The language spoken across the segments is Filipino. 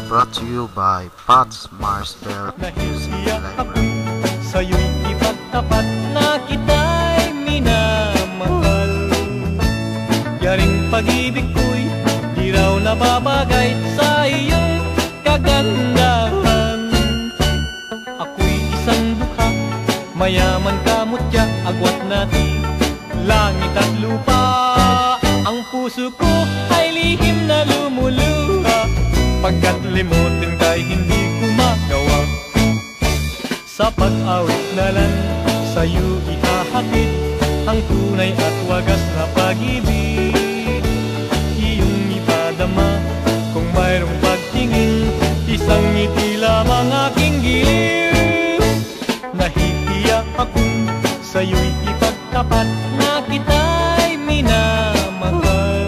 brought to you by Pat's Marsbell Music Library. Sa'yo'y ipagtapat na kita'y minamahal. Yaring pag-ibig ko'y di raw nababagay sa iyong kagandahan. Ako'y isang dukha, mayaman kamutya, agwat natin langit at lupa. Ang puso ko ay lihim na lumuluha, pagkat limutin ka'y hindi ko magawa. Sa pag-awit na lang sa'yo ihahatid ang tunay at wagas na pag-ibig. Iyong ipadama kung mayroong pagtingin, isang ngiti lamang aking giliw. Nahihiya akong sa'yo'y ipagtapat na kita'y minamahal.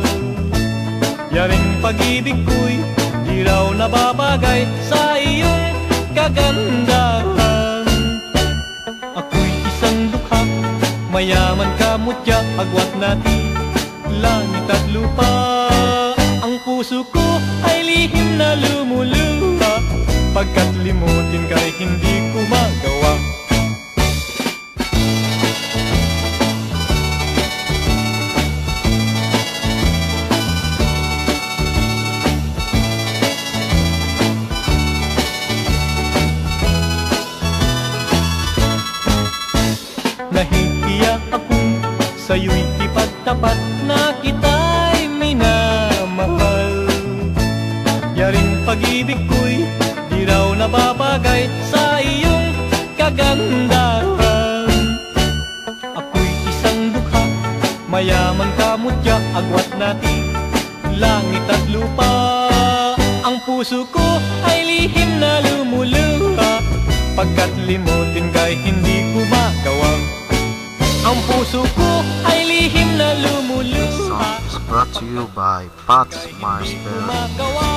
Yaring pag-ibig ko'y di raw nababagay sa iyong kagandahan. Ako'y isang dukha, mayaman kamutya, agwat natin langit at lupa. Ang puso ko ay lihim na lumuluha, pagkat limutin ka'y hindi ko magawa. Nahihiya akong sa'yo'y ipagtapat na kita'y minamahal. Yaring pag-ibig ko'y di raw nababagay sa iyong kagandahan. Ako'y isang dukha, mayaman kamutya, agwat natin langit at lupa. Ang puso ko ay lihim na lumuluha, pagkat limutin ka'y hindi ko magawa. Ang puso ko ay lihim na lumuluha. This song is brought to you by Pat's Marsbell Music Library.